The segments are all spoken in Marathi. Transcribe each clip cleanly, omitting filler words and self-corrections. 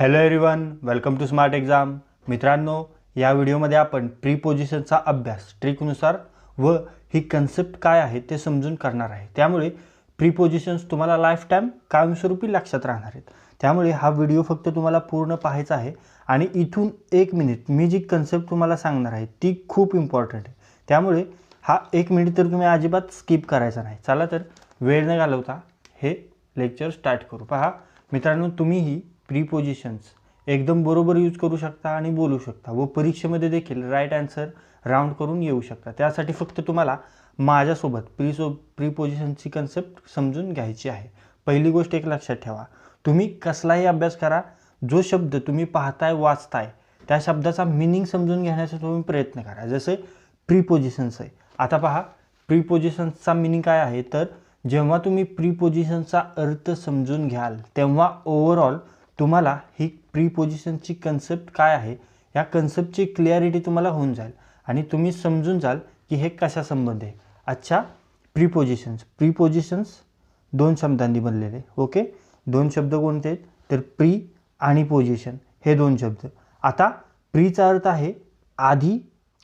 Hello everyone, welcome to smart exam. मित्रांनो, या व्हिडिओमध्ये आपण प्रीपोजिशनचा अभ्यास ट्रिकनुसार व ही कन्सेप्ट काय आहे ते समजून करणार आहे. त्यामुळे प्रीपोजिशन्स तुम्हाला लाईफ टाईम कायमस्वरूपी लक्षात राहणार आहेत. त्यामुळे हा व्हिडिओ फक्त तुम्हाला पूर्ण पाहायचा आहे आणि इथून 1 मिनिट मी जी कन्सेप्ट तुम्हाला सांगणार आहे ती खूप इम्पॉर्टंट आहे. त्यामुळे हा 1 मिनिट तर तुम्ही अजिबात स्किप करायचा नाही. चला तर वेळ न घालवता हे लेक्चर स्टार्ट करू. पहा मित्रांनो, तुम्हीही प्रीपोजिशन्स एकदम बरोबर यूज करू शकता आणि बोलू शकता व परीक्षेमध्ये देखील राईट आन्सर राऊंड करून येऊ शकता. त्यासाठी फक्त तुम्हाला माझ्यासोबत प्रीपोजिशनची कन्सेप्ट समजून घ्यायची आहे. पहिली गोष्ट एक लक्षात ठेवा, तुम्ही कसलाही अभ्यास करा, जो शब्द तुम्ही पाहताय वाचताय त्या शब्दाचा मिनिंग समजून घेण्याचा तुम्ही प्रयत्न करा. जसे प्रीपोजिशन्स आहे. आता पहा, प्रीपोजिशन्सचा मिनिंग काय आहे, तर जेव्हा तुम्ही प्रीपोजिशनचा अर्थ समजून घ्याल तेव्हा ओव्हरऑल तुम्हाला ही प्रीपोजिशनची कन्सेप्ट काय आहे या कन्सेप्टची क्लिअरिटी तुम्हाला होऊन जाईल आणि तुम्ही समजून जाल की हे कशा संबंध आहे. अच्छा, प्रीपोजिशन्स 2 शब्दांनी बनलेले. ओके, 2 शब्द कोणते आहेत, तर प्री आणि पोजिशन हे 2 शब्द. आता प्रीचा अर्थ आहे आधी,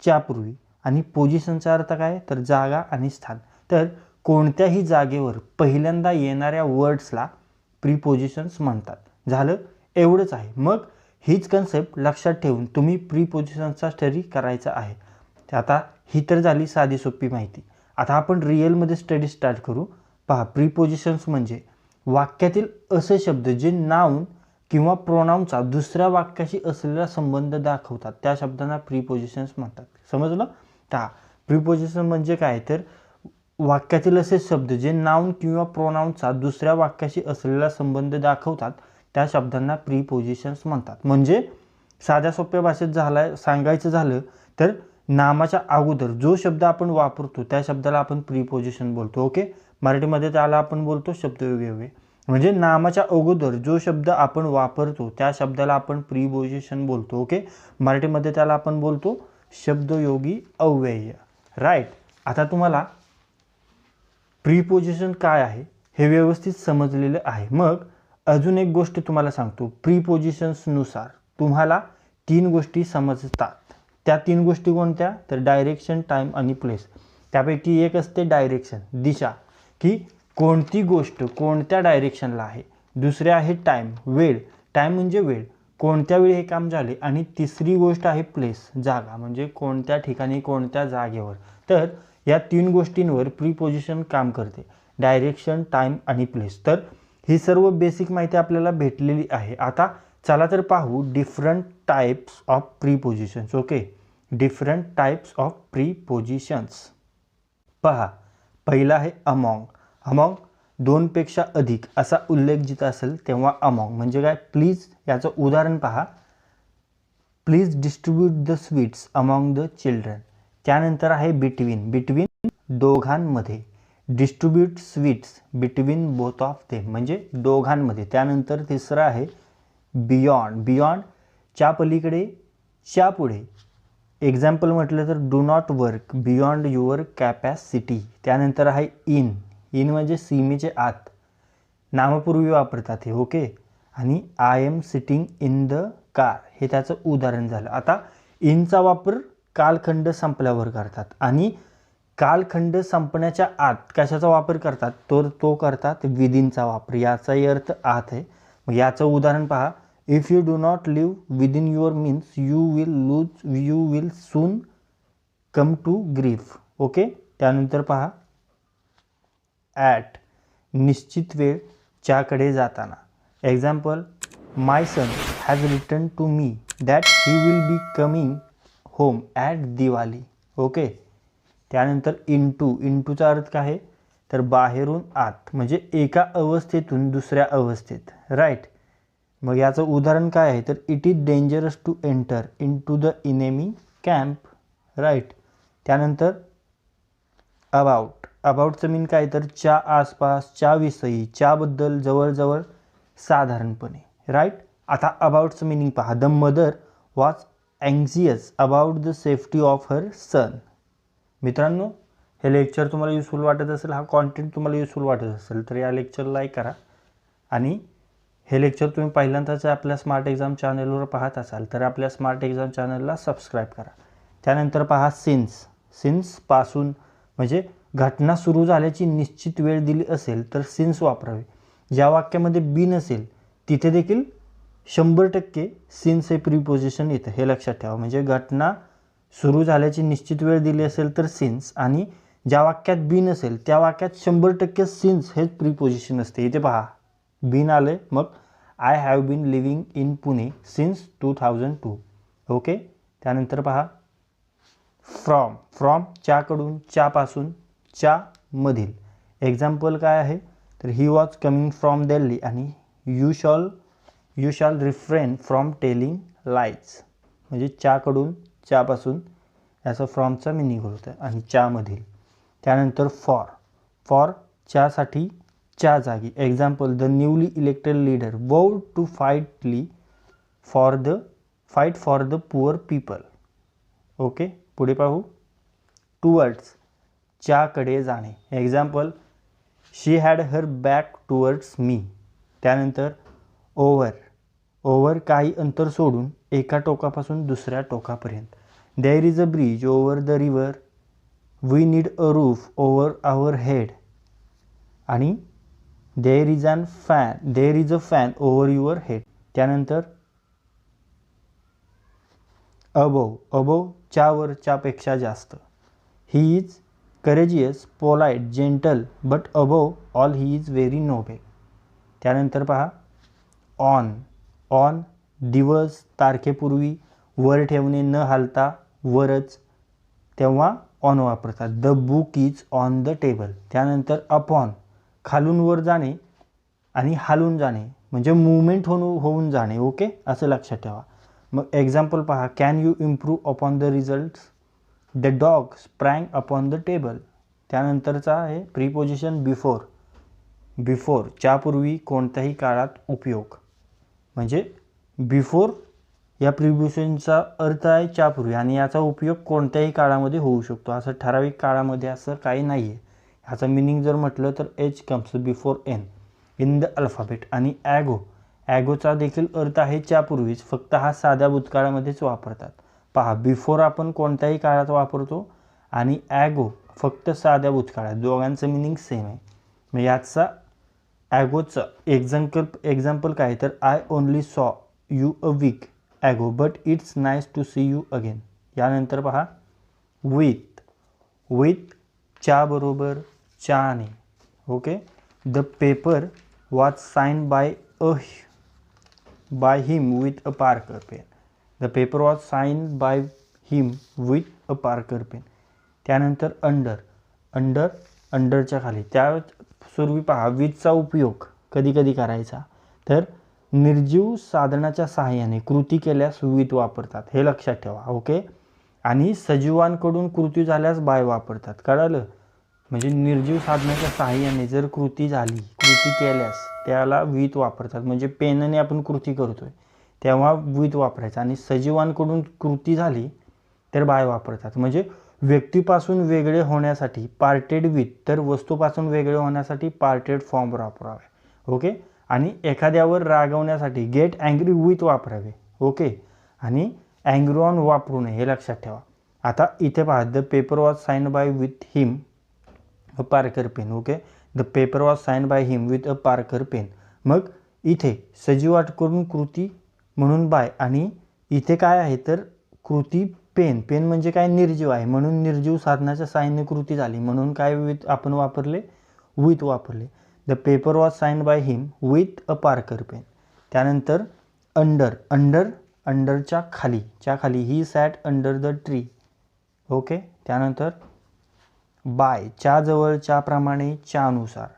च्यापूर्वी आणि पोजिशनचा अर्थ काय, तर जागा आणि स्थान. तर कोणत्याही जागेवर पहिल्यांदा येणाऱ्या वर्ड्सला प्रीपोजिशन्स म्हणतात. झालं, एवढंच आहे. मग हीच कन्सेप्ट लक्षात ठेवून तुम्ही प्रीपोजिशनचा स्टडी करायचा आहे. आता ही तर झाली साधी सोपी माहिती. आता आपण रिअलमध्ये स्टडी स्टार्ट करू. पहा, प्रीपोजिशन्स म्हणजे वाक्यातील असे शब्द जे नाउन किंवा प्रोनाउनचा दुसऱ्या वाक्याशी असलेला संबंध दाखवतात, त्या शब्दांना प्रीपोजिशन्स म्हणतात. समजलं? तर प्रीपोजिशन म्हणजे काय, तर वाक्यातील असे शब्द जे नाउन किंवा प्रोनाउनचा दुसऱ्या वाक्याशी असलेला संबंध दाखवतात त्या शब्दांना प्रीपोजिशन्स म्हणतात. म्हणजे साध्या सोप्या भाषेत सांगायचं झालं तर नामाच्या अगोदर जो शब्द आपण वापरतो त्या शब्दाला आपण प्रीपोजिशन बोलतो. ओके, मराठीमध्ये त्याला आपण बोलतो शब्दयोगी. म्हणजे नामाच्या अगोदर जो शब्द आपण वापरतो त्या शब्दाला आपण प्रीपोजिशन बोलतो. ओके, मराठीमध्ये त्याला आपण बोलतो शब्दयोगी अव्यय. राईट. आता तुम्हाला प्रीपोजिशन काय आहे हे व्यवस्थित समजलेलं आहे. मग अजून एक गोष्ट तुम्हाला सांगतो. प्रीपोजिशन्सनुसार तुम्हाला 3 गोष्टी समजतात. त्या 3 गोष्टी कोणत्या, तर डायरेक्शन, टाईम आणि प्लेस. त्यापैकी एक असते डायरेक्शन, दिशा, की कोणती गोष्ट कोणत्या डायरेक्शनला आहे. दुसरे आहे टाईम, वेळ. टाईम म्हणजे वेळ, कोणत्या वेळी हे काम झाले. आणि तिसरी गोष्ट आहे प्लेस, जागा, म्हणजे कोणत्या ठिकाणी कोणत्या जागेवर. तर या 3 गोष्टींवर प्रीपोजिशन काम करते, डायरेक्शन, टाईम आणि प्लेस. तर ही सर्व बेसिक माहिती आपल्याला भेटलेली आहे. आता चला तर पाहू different types of prepositions. Okay, different types of prepositions. पहा, पहिला आहे अमॉंग. अमॉंग 2 पेक्षा अधिक असा उल्लेख जिथं असेल तेव्हा अमॉंग म्हणजे काय, प्लीज. याचं उदाहरण पहा, please distribute the sweets among the children. त्यानंतर आहे बिटवीन, बिटवीन दोघांमध्ये. Distribute sweets between both of them म्हणजे दोघांमध्ये. त्यानंतर तिसरं आहे बियॉन्ड, बियॉन्ड च्या पलीकडे, च्या पुढे. एक्झाम्पल म्हटलं तर do not work beyond your capacity. त्यानंतर आहे इन, इन म्हणजे सीमेचे आत, नामपूर्वी वापरतात हे. ओके, आणि I am sitting in the car हे त्याचं उदाहरण झालं. आता इनचा वापर कालखंड संपल्यावर करतात आणि कालखंड संपण्याच्या आत कशाचा वापर करतात, तर तो करतात विदिनचा वापर. याचाही अर्थ आत आहे. मग याचं उदाहरण पहा, if you do not live within your means you will soon come to grief. Okay, त्यानंतर पहा ॲट, निश्चित वेळ, च्याकडे जाताना. Example, my son has return to me that he will be coming home at Diwali. Okay, त्यानंतर इंटू, इंटूचा अर्थ काय आहे, तर बाहेरून आत म्हणजे एका अवस्थेतून दुसऱ्या अवस्थेत. राईट. मग याचं उदाहरण काय आहे, तर it is dangerous to enter in to the enemy camp. Right. त्यानंतर अबाउट, अबाउटचं मीन काय, तर च्या आसपास, च्या विषयी, च्याबद्दल, जवळजवळ, साधारणपणे. राईट. आता अबाउटचं मिनिंग पहा, the mother was anxious about the safety of her son. मित्रांनो, हे लेक्चर तुम्हाला युजफुल वाटत असेल, हा कॉन्टेंट तुम्हाला युजफुल वाटत असेल तर या लेक्चरला लाईक करा आणि हे लेक्चर तुम्ही पहिल्यांदाच आपल्या स्मार्ट एक्झाम चॅनलवर पाहत असाल तर आपल्या स्मार्ट एक्झाम चॅनलला सबस्क्राईब करा. त्यानंतर पहा सिन्सपासून म्हणजे घटना सुरू झाल्याची निश्चित वेळ दिली असेल तर सिन्स वापरावे. ज्या वाक्यामध्ये बी नसेल तिथे देखील 100% सिन्स हे प्रीपोजिशन येतं, हे लक्षात ठेवा. म्हणजे घटना सुरू झाल्याची निश्चित वेळ दिली असेल तर सिन्स, आणि ज्या वाक्यात बी नसेल त्या वाक्यात 100% सिन्स हेच प्रीपोजिशन असते. इथे पहा बीन आले, मग I have been living in Pune since 2002. Okay. त्यानंतर पहा फ्रॉम च्याकडून, च्यापासून, च्यामधील. एक्झाम्पल काय आहे तर he was coming from Delhi आणि you shall refrain from telling lies. म्हणजे च्याकडून, च्यापासून याचं फ्रॉमचा मिनिंग होतं आणि च्यामधील. त्यानंतर फॉर च्यासाठी, च्या जागी. Example the newly elected leader vowed to fight for the poor people. Okay. पुढे पाहू टुवर्ड्स, च्याकडे जाणे. Example she had her back towards me. त्यानंतर ओव्हर काही अंतर सोडून, एका टोकापासून दुसऱ्या टोकापर्यंत. There is a bridge over the river, we need a roof over our head. आणि there is a fan over your head. त्यानंतर अबोव च्यावर, च्यापेक्षा जास्त. He is courageous, polite, gentle, but above all he is very Nobel. त्यानंतर पहा ऑन दिवस, तारखेपूर्वी, वर ठेवणे, न हालता, वरच, तेव्हा ऑन वापरतात. The book is on the table. त्यानंतर अपॉन खालून वर जाणे आणि हालून जाणे म्हणजे मुवमेंट होऊन जाणे. ओके, असं लक्षात ठेवा. मग एक्झाम्पल पहा can you improve upon the results, the dog sprang upon the table. त्यानंतरचा आहे प्रीपोजिशन बिफोर च्यापूर्वी, कोणत्याही काळात उपयोग. म्हणजे बिफोर या प्रीपोजिशनचा अर्थ आहे च्यापूर्वी आणि याचा उपयोग कोणत्याही काळामध्ये होऊ शकतो. असं ठराविक काळामध्ये असं काही नाही आहे. ह्याचं मिनिंग जर म्हटलं तर H comes before N in the alphabet. आणि ॲगोचा देखील अर्थ आहे च्यापूर्वीच, फक्त हा साध्या भूतकाळामध्येच वापरतात. पहा बिफोर आपण कोणत्याही काळात वापरतो आणि ॲगो फक्त साध्या भूतकाळात. दोघांचं मिनिंग सेम आहे. मग याचा ॲगोचं एक्झाम्पल काय तर I only saw you a week ago but it's nice to see you again. यानंतर पहा विथ च्याबरोबर, च्याने. Okay. The paper was sign by him with a Parker pen. The paper was sign by him with a Parker pen. त्यानंतर अंडरच्या खाली. त्यापूर्वी पहा विथचा उपयोग कधी कधी करायचा तर निर्जीव साधनाच्या सहाय्याने कृती केल्यास विथ वापरतात, हे लक्षात ठेवा. ओके. आणि सजीवांकडून कृती झाल्यास बाय वापरतात. कळालं? म्हणजे निर्जीव साधनाच्या सहाय्याने जर कृती केल्यास त्याला विथ वापरतात. म्हणजे पेनने आपण कृती करतोय तेव्हा विथ वापरायचं. आणि सजीवांकडून कृती झाली तर बाय वापरतात. म्हणजे व्यक्तीपासून वेगळे होण्यासाठी पार्टेड विथ, तर वस्तूपासून वेगळे होण्यासाठी पार्टेड फॉर्म वापरावे. ओके. आणि एखाद्यावर रागवण्यासाठी गेट अँग्री विथ वापरावे. ओके. आणि अँग्री ऑन वापरू नये, हे लक्षात ठेवा. आता इथे पहा the paper was sign by with him a Parker pen. Okay. The paper was sign by him with a Parker pen. Okay इथे सजीवाकडून कृती म्हणून बाय, आणि इथे काय आहे तर कृती पेन म्हणजे काय निर्जीव आहे म्हणून निर्जीव साधनाच्या साहाय्याने कृती झाली म्हणून काय विथ आपण वापरले, विथ वापरले. The paper was sign by him with a Parker pen. त्यानंतर अंडरच्या खाली he sat under the tree. Okay. त्यानंतर बाय च्याजवळ, च्याप्रमाणे, च्यानुसार.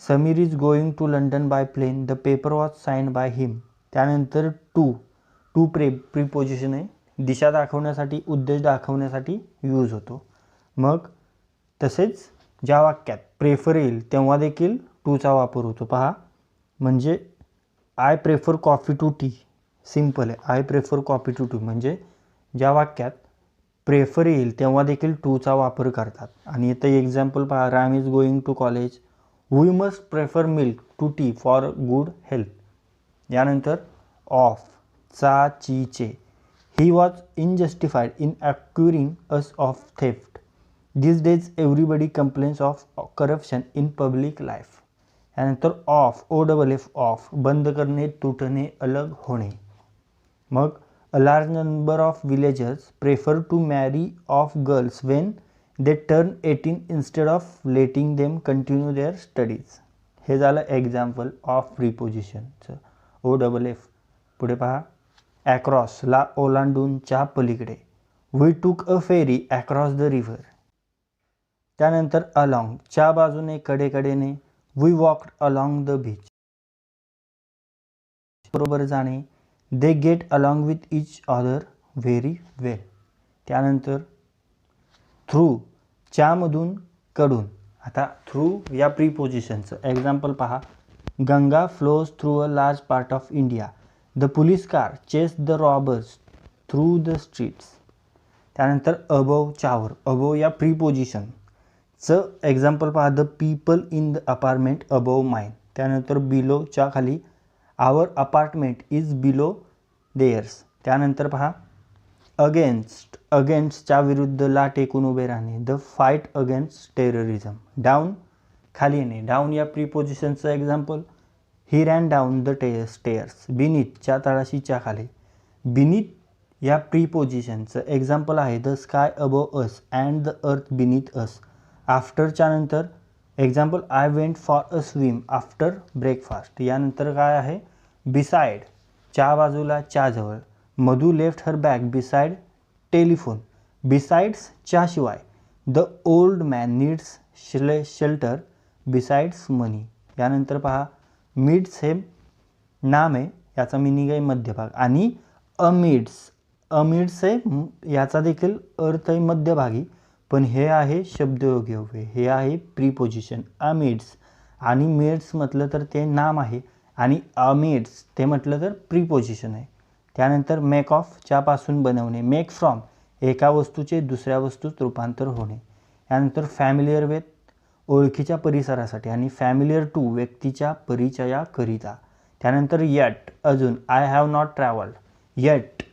Sameer is going to London by plane. The paper was sign by him. त्यानंतर टू प्रीपोजिशन आहे, दिशा दाखवण्यासाठी, उद्देश दाखवण्यासाठी यूज होतो. मग तसेच ज्या वाक्यात प्रेफर येईल तेव्हा देखील टूचा वापर होतो. पहा म्हणजे I prefer coffee to tea. Simple आहे, I prefer coffee to tea. म्हणजे ज्या वाक्यात प्रेफर येईल तेव्हा देखील टूचा वापर करतात. आणि इथं एक्झाम्पल पहा Ram is going to college, we must prefer milk to tea for good health. यानंतर ऑफ चा ची चे. He was unjustified in accusing us of theft. This days everybody complains of corruption in public life. यानंतर off O double F off बंद करणे, तुटणे, अलग होणे. मग a large number of villagers prefer to marry off girls when they turn 18 instead of letting them continue their studies. हे झालं एक्झाम्पल ऑफ प्रीपोजिशनचं. O double F. पुढे पहा, ॲक्रॉस ला ओलांडून, च्या पलीकडे. We took a ferry across the river. त्यानंतर अलॉंग च्या बाजूने, कडेकडेने. We walked along the beach. बरोबर जाणे. They get along with each other very well. त्यानंतर थ्रू च्यामधून, कडून. आता थ्रू या प्रीपोजिशनचं एक्झाम्पल पहा. Ganga flows through a large part of India. The police car chase the robbers through the streets. त्यानंतर अबव च्यावर, अबव या प्रीपोजिशनचं एक्झाम्पल पहा. The people in the apartment above mine. त्यानंतर बिलो च्या खाली. Our apartment is below theirs. त्यानंतर पहा, अगेन्स्ट, अगेन्स्टच्या विरुद्ध, ला टेकून उभे राहणे. The fight against terrorism. Down खाली येणे. डाऊन या प्रीपोजिशनचं example. He ran down the stairs. Beneath च्या तळाशी, च्या खाली. बिनीथ या प्रीपोजिशनचं एक्झाम्पल आहे. The sky above us and the earth beneath us. आफ्टरच्या नंतर example. I went for a swim after breakfast. यानंतर काय आहे, बिसाइड च्या बाजूला, च्या जवळ. Madhu left her bag beside telephone. Besides च्या शिवाय. The old man needs shelter besides money. यानंतर पहा, मिड्स हे नाम आहे, याचा मिनिंग आहे मध्यभाग. आणि अमिड्स, अमिड्स हे याचा देखील अर्थ आहे मध्यभागी, पण हे आहे शब्दयोगी अव्यय. हे आहे प्रीपोजिशन अमिड्स. आणि मिड्स म्हटलं तर ते नाम आहे, आणि अमिड्स ते म्हटलं तर प्रीपोजिशन आहे. त्यानंतर मेक ऑफ च्यापासून बनवणे. मेक फ्रॉम एका वस्तूचे दुसऱ्या वस्तूत रूपांतर होणे. यानंतर फॅमिलियर विथ ओळखीच्या परिसरासाठी, आणि फॅमिलियर टू व्यक्तीच्या परिचयाकरिता. त्यानंतर येट अजून. I have not travelled. Eight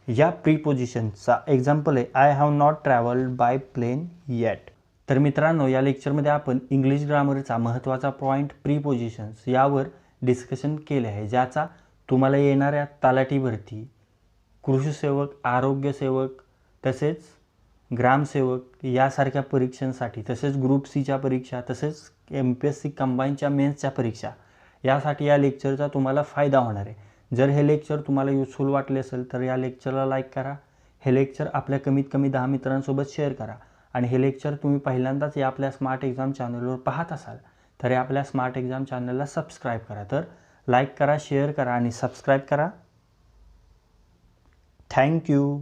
या प्रीपोजिशनचा एक्झाम्पल आहे. I have not travelled by plane eight. तर मित्रांनो, या लेक्चरमध्ये आपण इंग्लिश ग्रामरचा महत्त्वाचा पॉईंट प्रीपोजिशन्स यावर डिस्कशन केले आहे, ज्याचा तुम्हाला येणाऱ्या तलाठी भरती, कृषीसेवक, आरोग्यसेवक, तसेच ग्रामसेवक यासारख्या परीक्षांसाठी, तसेच ग्रुप सीच्या परीक्षा, तसेच MPSC कंबाईनच्या मेन्सच्या परीक्षा यासाठी या लेक्चरचा तुम्हाला फायदा होणार आहे. जर हे लेक्चर तुम्हाला युजफुल वाटले असेल तर या लेक्चरला लाईक करा. हे लेक्चर आपल्या कमीत कमी 10 मित्रांसोबत शेअर करा. आणि हे लेक्चर तुम्ही पहिल्यांदाच या आपल्या स्मार्ट एक्झाम चॅनलवर पाहत असाल तर या आपल्या स्मार्ट एक्झाम चॅनलला सबस्क्राईब करा. तर लाईक करा, शेअर करा आणि सबस्क्राईब करा. थँक्यू.